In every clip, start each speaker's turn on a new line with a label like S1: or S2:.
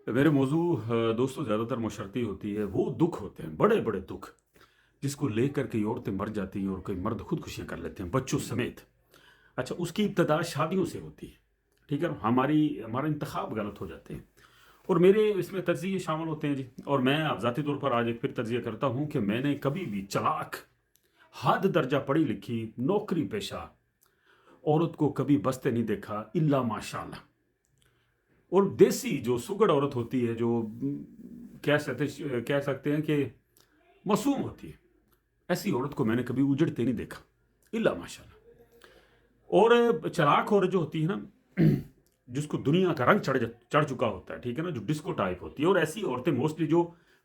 S1: मेरे मौजू दोस्तों ज़्यादातर मुशर्रती होती है, वो दुख होते हैं, बड़े बड़े दुख, जिसको लेकर कई औरतें मर जाती हैं और कई मर्द खुदकुशियाँ कर लेते हैं, बच्चों समेत। अच्छा, उसकी इब्तदा शादियों से होती है, ठीक है ना? हमारा इंतखाब गलत हो जाते हैं और मेरे इसमें तज्ज़िये शामिल होते हैं जी। और मैं अब ज़ाती तौर पर आज एक फिर तज्ज़िया करता हूँ कि मैंने कभी भी चालाक, हद दर्जा पढ़ी लिखी, नौकरी पेशा औरत को कभी बसते नहीं देखा, इल्ला माशाअल्लाह। और देसी जो सुगड़ औरत होती है, जो कह सकते हैं कि मासूम होती है, ऐसी औरत को मैंने कभी उजड़ते नहीं देखा, इल्ला माशाअल्लाह। और चालाक औरत जो होती है ना, जिसको दुनिया का रंग चढ़ चुका होता है, ठीक है ना, जो डिस्को टाइप होती है, और ऐसी औरतें मोस्टली जो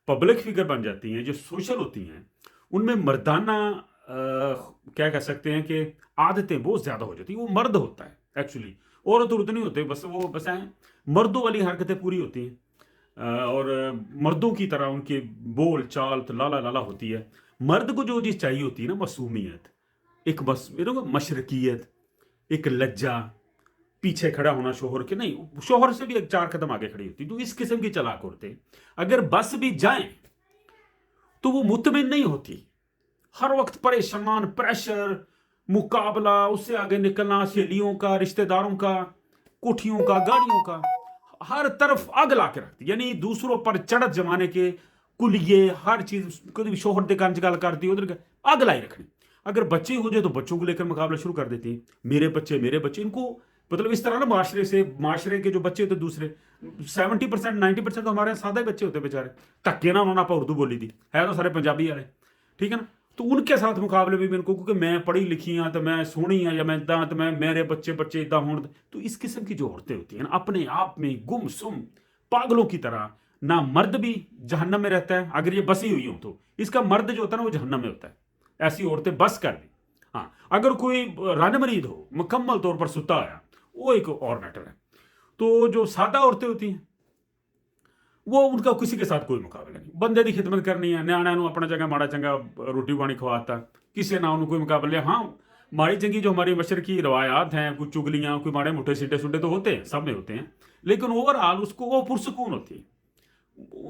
S1: पब्लिक फिगर बन जाती हैं, जो सोशल होती हैं, उनमें मर्दाना क्या कह सकते हैं कि आदतें बहुत ज़्यादा हो जाती हैं। वो मर्द होता है एक्चुअली, औरत औरत नहीं होते, बस वो बस हैं मर्दों वाली हरकतें पूरी होती हैं। और मर्दों की तरह उनके बोल चाल तो लाला लाला होती है। मर्द को जो चीज़ चाहिए होती है ना, मासूमियत, एक बस मशरकियत, एक लज्जा, पीछे खड़ा होना शोहर के नहीं, शोहर से भी एक 4 कदम आगे खड़ी होती है। तो इस किस्म की चालाक औरतें अगर बस भी जाएं तो वो मुतमिन नहीं होती, हर वक्त परेशान, प्रेशर, मुकाबला, उससे आगे निकलना, सहेलियों का, रिश्तेदारों का, कोठियों का, गाड़ियों का, हर तरफ आग ला के रखती, यानी दूसरों पर चढ़त जमाने के कुलिये, हर चीज कभी शोहर दे कंज गल करती, उधर आग लाई रखनी। अगर बच्चे हो जाए तो बच्चों को लेकर मुकाबला शुरू कर देती, मेरे बच्चे, इनको मतलब इस तरह ना, माशरे के जो बच्चे होते दूसरे 70% 90% तो हमारे यहाँ सादा ही बच्चे होते बेचारे, धक्के ना उन्होंने आप उर्दू बोली थी, है तो सारे पंजाबी वाले, ठीक है ना। तो उनके साथ मुकाबले भी मेरे को, क्योंकि मैं पढ़ी लिखी हाँ, तो मैं सोहनी हाँ, या मैं इदा, तो मैं मेरे बच्चे इदा हों। तो इस किस्म की जो औरतें होती हैं ना, अपने आप में गुमसुम पागलों की तरह, ना मर्द भी जहन्नम में रहता है अगर ये बसी हुई हो, तो इसका मर्द जो होता है ना, वो जहन्नम में होता है। ऐसी औरतें बस कर दी। हाँ, अगर कोई रन मरीद हो, मुकम्मल तौर पर सुता आया, वो एक और मैटर है। तो जो सादा औरतें होती हैं, वो उनका किसी के साथ कोई मुकाबला नहीं, बंदे की खिदमत करनी है, न्याणिਆਂ ਨੂੰ अपना जगह माड़ा चंगा रोटी पानी खवाता, किसी ना उन्होंने कोई मुकाबले। हाँ, माड़ी चंगी जो हमारी मशरकी रवायात हैं, कुछ चुगलियाँ, कोई माड़े मोटे सीटे सुटे तो होते हैं, सब में होते हैं, लेकिन ओवरऑल उसको वो पुरसकून होती है,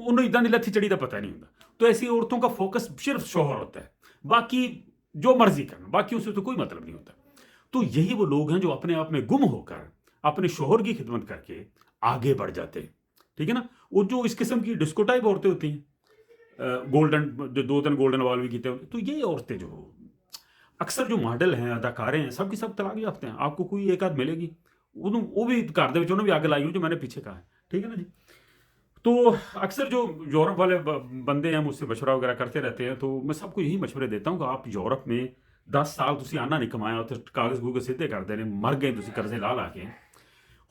S1: उन्हें इदा की लत्थी चढ़ी का पता नहीं होता। तो ऐसी औरतों का फोकस सिर्फ शोहर होता है, बाकी जो मर्जी करना, बाकी उससे तो कोई मतलब नहीं होता। तो यही वो लोग हैं जो अपने आप में गुम होकर अपने शोहर की खिदमत करके आगे बढ़ जाते हैं, ठीक है ना। वो जो इस किस्म की डिस्को टाइप औरतें होती हैं, गोल्डन, जो 2-3 गोल्डन वाल भी कीते होते, तो ये औरतें जो अक्सर जो मॉडल हैं, अदाकारें हैं, सब की सब तलाक याफ्ते हैं। आपको कोई एक आध मिलेगी, वो भी घर ਦੇ ਵਿੱਚ ਉਹਨੂੰ ਵੀ ਅੱਗ ਲਾਈ हो, जो मैंने पीछे कहा है, ठीक है ना जी। तो अक्सर जो यूरोप वाले बंदे हैं, मुझसे मशवरा वगैरह करते रहते हैं, तो मैं सबको यही मशवरे देता हूँ कि आप यूरोप में 10 साल तुसी आना नहीं कमाया, तो कागज़ कूगज़ सीधे कर देने, मर गए तुसी कर्जे ला ला के।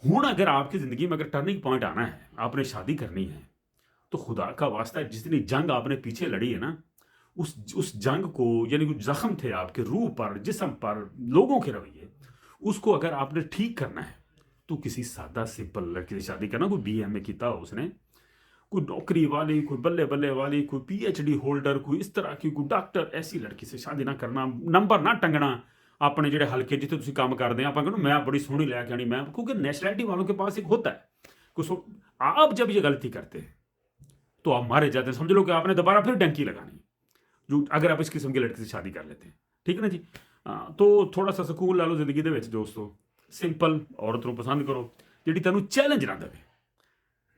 S1: हुण अगर आपकी ज़िंदगी में अगर टर्निंग पॉइंट आना है, आपने शादी करनी है, तो खुदा का वास्ता है, जितनी जंग आपने पीछे लड़ी है ना, उस जंग को, यानी कुछ जख्म थे आपके रूह पर, जिस्म पर, लोगों के रवैये, उसको अगर आपने ठीक करना है, तो किसी सादा सिंपल लड़की से शादी करना। कोई BA किया हो उसने, कोई नौकरी वाली, कोई बल्ले बल्ले वाली, कोई PhD होल्डर, कोई इस तरह की, कोई डॉक्टर, ऐसी लड़की से शादी ना करना। नंबर ना टंगना अपने जो हल्के जितने तुम काम करते हैं, आप कहना मैं बड़ी सोहनी लैके आनी, मैं, क्योंकि नेशनैलिटी वालों के पास एक होता है कुछ। आप जब ये गलती करते हैं तो आप मारे जाते हैं, समझ लो कि आपने दोबारा फिर डंकी लगानी, जो अगर आप इस किस्म की लड़की से शादी कर लेते हैं, ठीक है ना जी। तो थोड़ा सा ਸਕੂਨ ਲਾ ਲਓ ਜ਼ਿੰਦਗੀ ਦੇ ਵਿੱਚ ਦੋਸਤੋ, ਸਿੰਪਲ ਔਰਤ ਨੂੰ ਪਸੰਦ ਕਰੋ ਜਿਹੜੀ ਤੁਹਾਨੂੰ ਚੈਲੰਜ ਨਾ ਦੇਵੇ,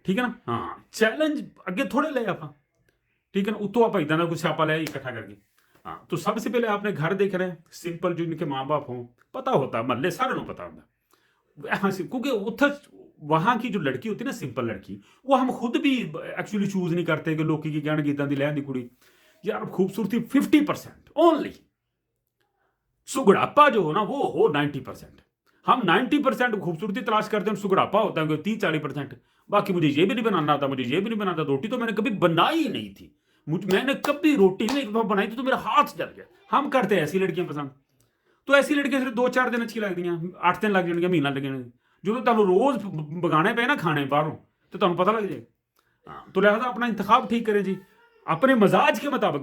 S1: ठीक है ना। हाँ, चैलेंज अगे थोड़े ले आप, ठीक है ना, उतो आप इदा कुछ स्यापा ले इकट्ठा करके। हाँ, तो सबसे पहले आपने घर देख रहे हैं, सिंपल जो इनके माँ बाप हों, पता होता है, महल्ले सारे पता होता। हाँ, क्योंकि उधर वहाँ की जो लड़की होती है ना, सिंपल लड़की, वो हम खुद भी एक्चुअली चूज नहीं करते कि लोग की कहण गीतां दी लैन दी कुड़ी, यार खूबसूरती 50% ओनली, सुगड़ापा जो हो ना वो हो 90%। हम 90% खूबसूरती तलाश करते हैं, सुगड़ापा होता है 30-40%। बाकी मुझे ये भी नहीं बनाना आता, मुझे ये भी नहीं बनाता, रोटी तो मैंने कभी बनाई ही नहीं थी, मैंने कभी रोटी नहीं बनाई थी, तो मेरा हाथ जल गया। हम करते हैं ऐसी लड़कियां पसंद। तो ऐसी लड़कियां सिर्फ 2-4 दिन अच्छी लगती, 8 दिन लग जाएंगे, महीना लग जाएगा, जो तुम रोज बगाने पे ना खाने बाहरों, तो तुम्हें पता लग जाएगा। हाँ, तो लिहाजा अपना इंतखाब ठीक करें जी, अपने मजाज के मुताबिक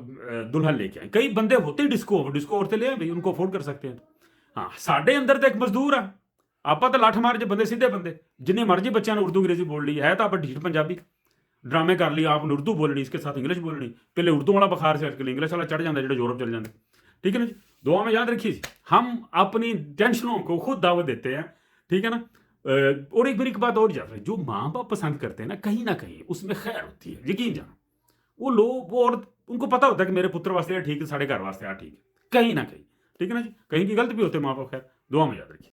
S1: दुल्हन लेके आए। कई बंदे होते हैं डिस्को औरतें ले भाई, उनको अफोर्ड कर सकते हैं। हाँ, साढ़े अंदर तो एक मजदूर है, आप तो लठ मार जो बंदे, सीधे बंदे, जिन्ने मर्जी बच्चों ने उर्दू अंग्रेजी बोल ली है, तो आप ढीठ पंजाबी, ڈرامے کر لی آپ نے اردو بولنی اس کے ساتھ انگلش بولنی پہلے اردو والا بخار سے انگلش والا چڑھ جاتا ہے جو یورپ چل جاتے ٹھیک ہے نا جی دعا میں یاد رکھیے جی ہم اپنی ٹینشنوں کو خود دعوت دیتے ہیں ٹھیک ہے نا اور ایک بات اور جا جو ماں باپ پسند کرتے ہیں نا کہیں اس میں خیر ہوتی ہے یقین جانا وہ لوگ وہ عورت ان کو پتا ہوتا ہے کہ میرے پتر واسطے ٹھیک ہے ساڑھے گھر واسطے ٹھیک ہے کہیں نہ کہیں ٹھیک ہے نا جی کہیں کی غلط بھی ہوتے ہیں ماں باپ خیر دعا میں یاد رکھیے